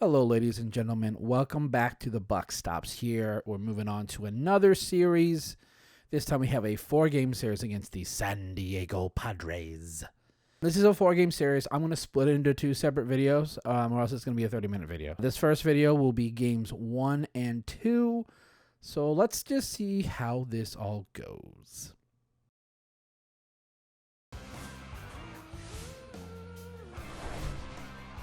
Hello, ladies and gentlemen. Welcome back to the Buck Stops here. We're moving on to another series. This time we have a 4-game series against the San Diego Padres. This is a 4-game series. I'm going to split it into 2 separate videos, or else it's going to be a 30-minute video. This first video will be games 1 and 2. So let's just see how this all goes.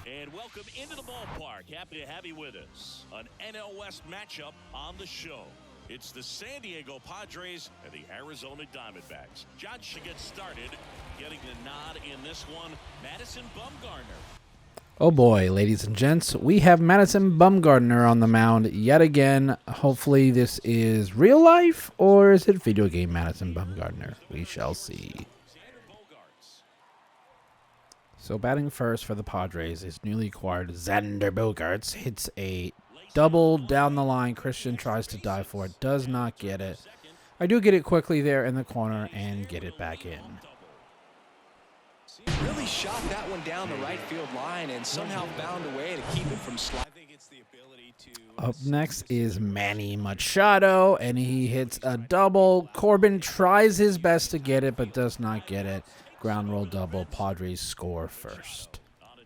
And welcome into the ballpark. Happy to have you with us. An NL West matchup on the show. It's the San Diego Padres and the Arizona Diamondbacks. John should get started. Getting the nod in this one, Madison Bumgarner. Oh boy, ladies and gents, we have Madison Bumgarner on the mound yet again. Hopefully this is real life, or is it video game Madison Bumgarner? We shall see. So batting first for the Padres is newly acquired Xander Bogaerts. Hits a double down the line. Christian tries to dive for it. Does not get it. I do get it quickly there in the corner and get it back in. Really shot that one down the right field line and somehow found a way to keep it from sliding. Up next is Manny Machado, and he hits a double. Corbin tries his best to get it, but does not get it. Ground roll double. Padres score first.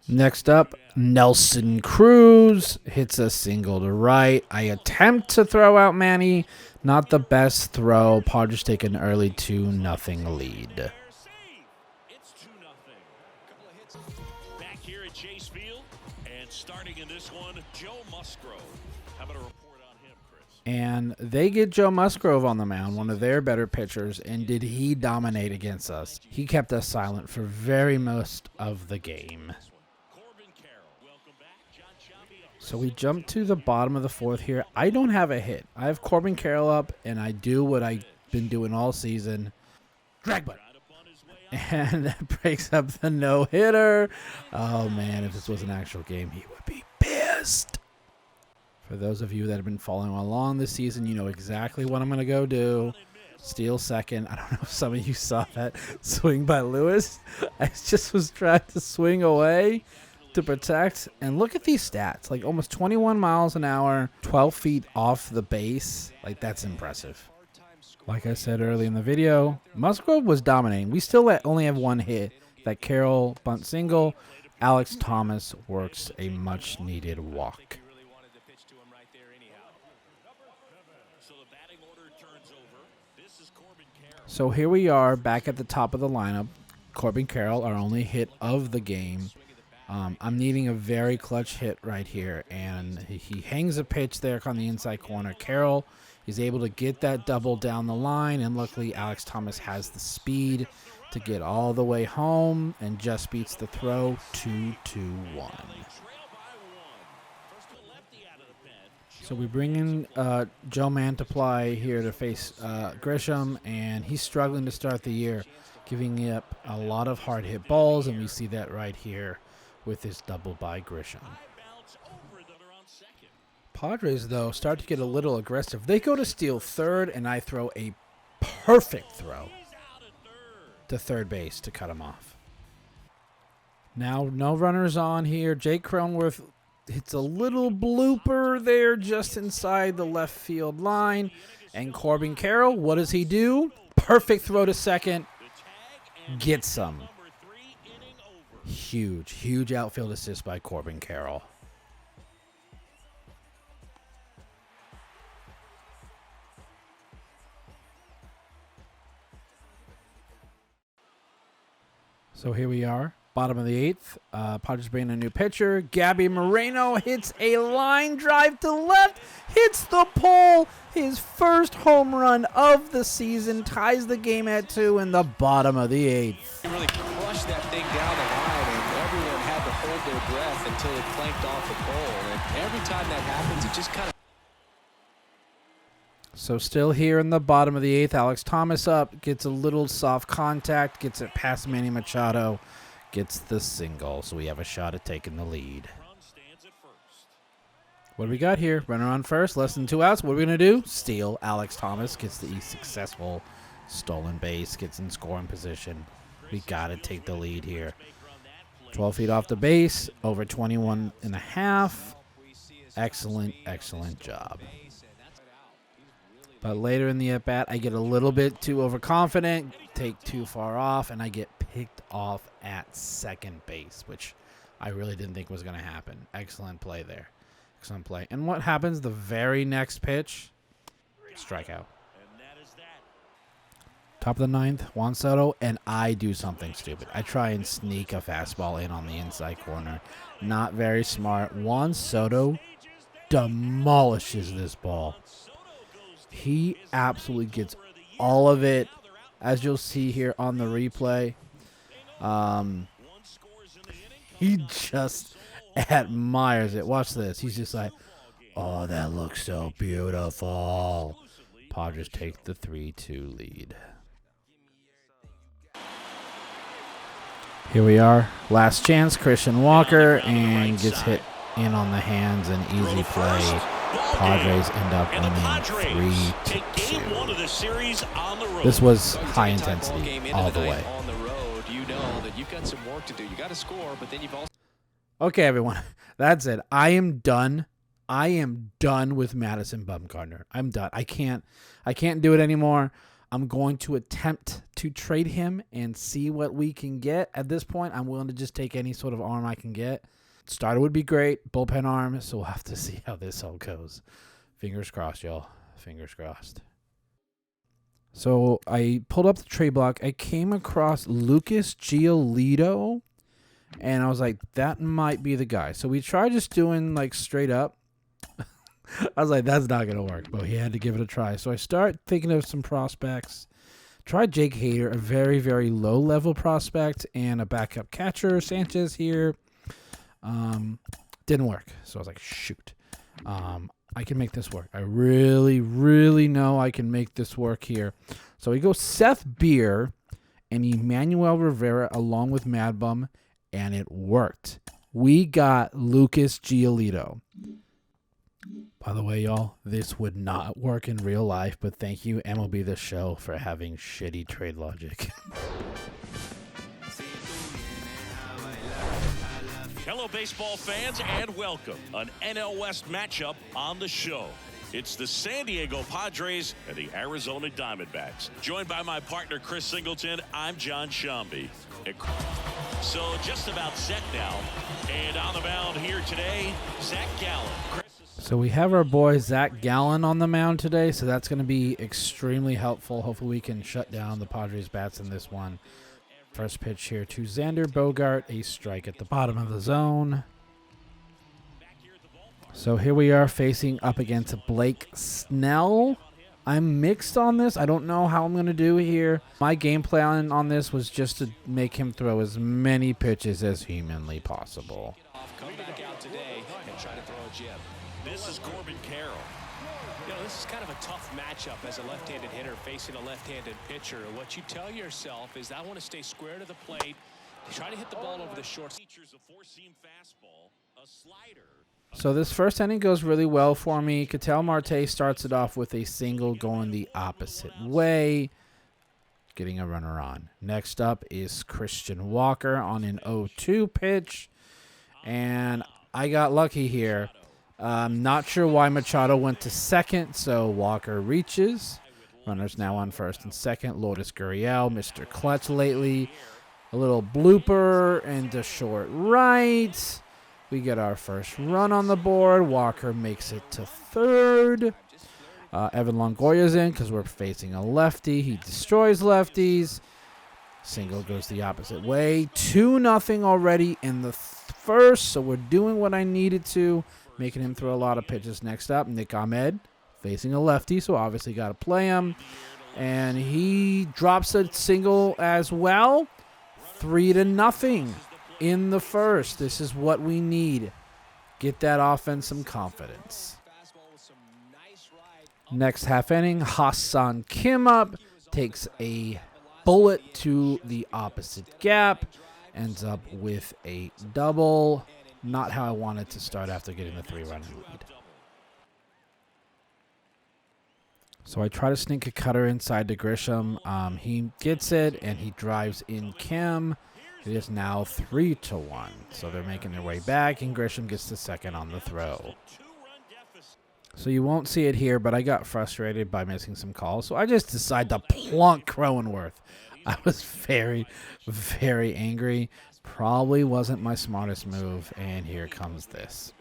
Next up, Nelson Cruz hits a single to right. I attempt to throw out Manny. Not the best throw. Padres take an early 2-0 lead. Back here at Chase Field, and starting in this one, Joe Musgrove. How about a report on him, Chris? And they get Joe Musgrove on the mound, one of their better pitchers, and did he dominate against us? He kept us silent for very most of the game. So we jump to the bottom of the 4th here. I don't have a hit. I have Corbin Carroll up, and I do what I've been doing all season. Drag butt. And that breaks up the no-hitter. Oh, man, if this was an actual game, he would be pissed. For those of you that have been following along this season, you know exactly what I'm going to go do. Steal second. I don't know if some of you saw that swing by Lewis. I just was trying to swing away to protect. And look at these stats. Like almost 21 miles an hour, 12 feet off the base. Like, that's impressive. Like I said early in the video, Musgrove was dominating. We still only have 1 hit. That Carroll bunt single. Alex Thomas works a much-needed walk. So here we are back at the top of the lineup. Corbin Carroll, our only hit of the game. I'm needing a very clutch hit right here. And he hangs a pitch there on the inside corner. Carroll is able to get that double down the line. And luckily, Alex Thomas has the speed to get all the way home and just beats the throw. 2-2-1. So we bring in Joe Mantiply here to face Grisham, and he's struggling to start the year, giving up a lot of hard hit balls, and we see that right here with this double by Grisham. Padres, though, start to get a little aggressive. They go to steal third, and I throw a perfect throw to third base to cut him off. Now, no runners on here. Jake Cronenworth hits a little blooper there just inside the left field line. And Corbin Carroll, what does he do? Perfect throw to second. Gets some. Huge outfield assist by Corbin Carroll. So here we are. Bottom of the 8th, Padres bringing a new pitcher. Gabby Moreno hits a line drive to left, hits the pole. His first home run of the season, ties the game at 2 in the bottom of the 8th. He really crushed that thing down the line, and everyone had to hold their breath until it clanked off the pole. And every time that happens, it just kind of... So still here in the bottom of the 8th, Alex Thomas up, gets a little soft contact, gets it past Manny Machado. Gets the single, so we have a shot at taking the lead. What do we got here? Runner on first, less than 2 outs. What are we going to do? Steal. Alex Thomas gets the successful stolen base, gets in scoring position. We got to take the lead here. 12 feet off the base, over 21 and a half. Excellent, excellent job. But later in the at-bat, I get a little bit too overconfident, take too far off, and I get picked off at second base, which I really didn't think was going to happen. Excellent play there. Excellent play. And what happens the very next pitch? Strikeout. Top of the ninth, Juan Soto, and I do something stupid. I try and sneak a fastball in on the inside corner. Not very smart. Juan Soto demolishes this ball. He absolutely gets all of it, as you'll see here on the replay. He just admires it. Watch this. He's just like, oh, that looks so beautiful. Padres take the 3-2 lead. Here we are. Last chance. Christian Walker, and gets hit in on the hands. An easy play. Padres end up winning 3-2. This was high intensity all the way. Okay, everyone. That's it. I am done. I am done with Madison Bumgarner. I'm done. I can't do it anymore. I'm going to attempt to trade him and see what we can get. At this point, I'm willing to just take any sort of arm I can get. Starter would be great. Bullpen arm. So we'll have to see how this all goes. Fingers crossed, y'all. Fingers crossed. So I pulled up the trade block. I came across Lucas Giolito. And I was like, that might be the guy. So we tried just doing like straight up. I was like, that's not going to work. But he had to give it a try. So I start thinking of some prospects. Tried Jake Hader, a very, very low-level prospect, and a backup catcher, Sanchez here. Didn't work. So I was like, shoot. I can make this work. I really, really know I can make this work here. So we go Seth Beer and Emmanuel Rivera along with MadBum, and it worked. We got Lucas Giolito. By the way, y'all, this would not work in real life, but thank you, MLB The Show, for having shitty trade logic. Hello, baseball fans, and welcome. An NL West matchup on the show. It's the San Diego Padres and the Arizona Diamondbacks. Joined by my partner, Chris Singleton, I'm John Shambi. So just about set now. And on the mound here today, Zach Gallen. So we have our boy Zach Gallen on the mound today, so that's going to be extremely helpful. Hopefully we can shut down the Padres bats in this one. First pitch here to Xander Bogart, a strike at the bottom of the zone. So here we are facing up against Blake Snell. I'm mixed on this. I don't know how I'm going to do here. My game plan on this was just to make him throw as many pitches as humanly possible. Come back out today and try to throw a jib. This is Corbin Carroll. You know, this is kind of a tough matchup as a left-handed hitter facing a left-handed pitcher. What you tell yourself is, I want to stay square to the plate, try to hit the ball over the short. Features a four-seam fastball, a slider. So this first inning goes really well for me. Ketel Marte starts it off with a single going the opposite way, getting a runner on. Next up is Christian Walker on an 0-2 pitch, and I got lucky here. Not sure why Machado went to second, so Walker reaches. Runners now on first and second. Lourdes Gurriel, Mr. Clutch lately. A little blooper into short right. We get our first run on the board. Walker makes it to third. Evan Longoria's in because we're facing a lefty. He destroys lefties. Single goes the opposite way. 2-0 already in the first, so we're doing what I needed to, making him throw a lot of pitches. Next up, Nick Ahmed facing a lefty, so obviously got to play him. And he drops a single as well. 3-0 in the first. This is what we need. Get that offense some confidence. Next half inning, Hassan Kim up, takes a bullet to the opposite gap, ends up with a double. Not how I wanted to start after getting the 3-run lead. So I try to sneak a cutter inside to Grisham. He gets it, and he drives in Kim. It is now 3-1. So they're making their way back, and Grisham gets the second on the throw. So you won't see it here, but I got frustrated by missing some calls. So I just decided to plunk Cronenworth. I was very, very angry. Probably wasn't my smartest move. And here comes this.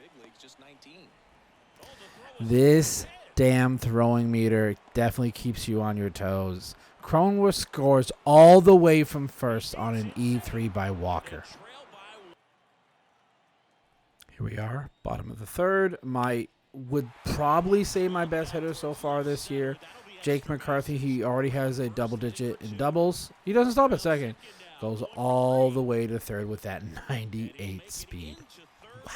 This damn throwing meter definitely keeps you on your toes. Cronenworth scores all the way from first on an E3 by Walker. Here we are, bottom of the third. Would probably say my best hitter so far this year. Jake McCarthy, he already has a double digit in doubles. He doesn't stop at second. Goes all the way to third with that 98 speed. Wow.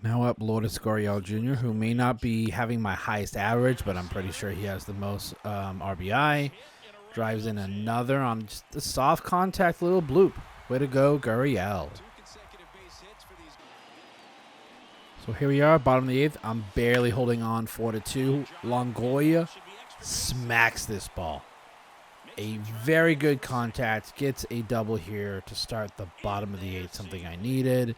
Now up Lourdes Gurriel Jr., who may not be having my highest average, but I'm pretty sure he has the most RBI. Drives in another on just a soft contact little bloop. Way to go, Gurriel. So here we are, bottom of the 8th. I'm barely holding on 4-2. Longoria smacks this ball. A very good contact. Gets a double here to start the bottom of the 8th, something I needed.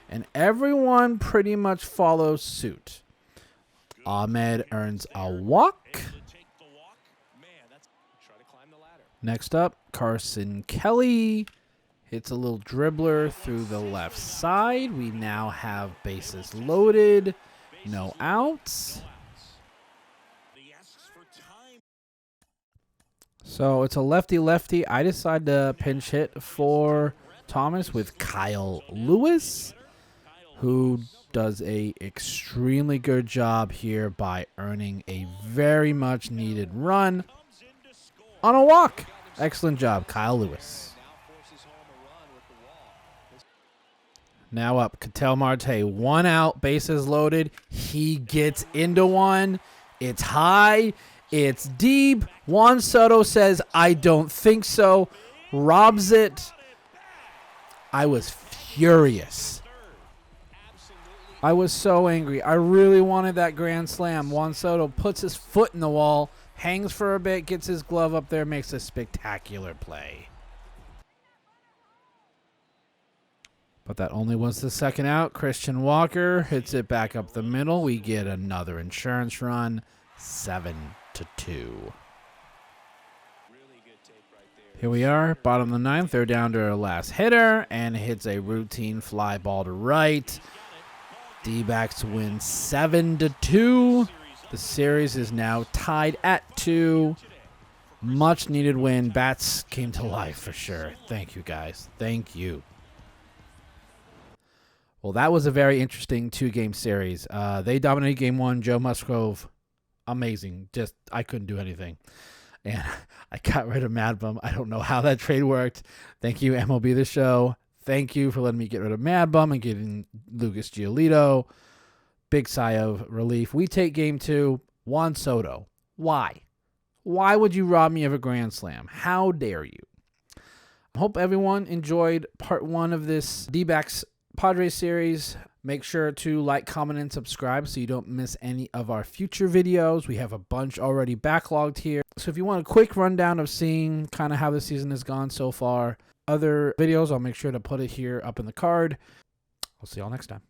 And everyone pretty much follows suit. Ahmed earns a walk. Next up, Carson Kelly hits a little dribbler through the left side. We now have bases loaded. No outs. So it's a lefty-lefty. I decided to pinch hit for Thomas with Kyle Lewis, who does a extremely good job here by earning a very much needed run on a walk. Excellent job, Kyle Lewis. Now up, Ketel Marte. 1 out, bases loaded. He gets into one. It's high. It's deep. Juan Soto says, I don't think so. Robs it. I was furious. I was so angry. I really wanted that grand slam. Juan Soto puts his foot in the wall, hangs for a bit, gets his glove up there, makes a spectacular play. But that only was the second out. Christian Walker hits it back up the middle. We get another insurance run, 7-2. Here we are, bottom of the 9th. They're down to our last hitter and hits a routine fly ball to right. D-backs win 7-2. The series is now tied at 2. Much needed win. Bats came to life for sure. Thank you, guys. Thank you. Well, that was a very interesting 2-game series. They dominated game 1. Joe Musgrove, amazing. Just, I couldn't do anything. And I got rid of MadBum. I don't know how that trade worked. Thank you, MLB The Show. Thank you for letting me get rid of MadBum and getting Lucas Giolito. Big sigh of relief. We take game 2. Juan Soto. Why? Why would you rob me of a grand slam? How dare you? I hope everyone enjoyed part 1 of this D-backs Padres series. Make sure to like, comment, and subscribe so you don't miss any of our future videos. We have a bunch already backlogged here. So if you want a quick rundown of seeing kind of how the season has gone so far, other videos, I'll make sure to put it here up in the card. I'll see y'all next time.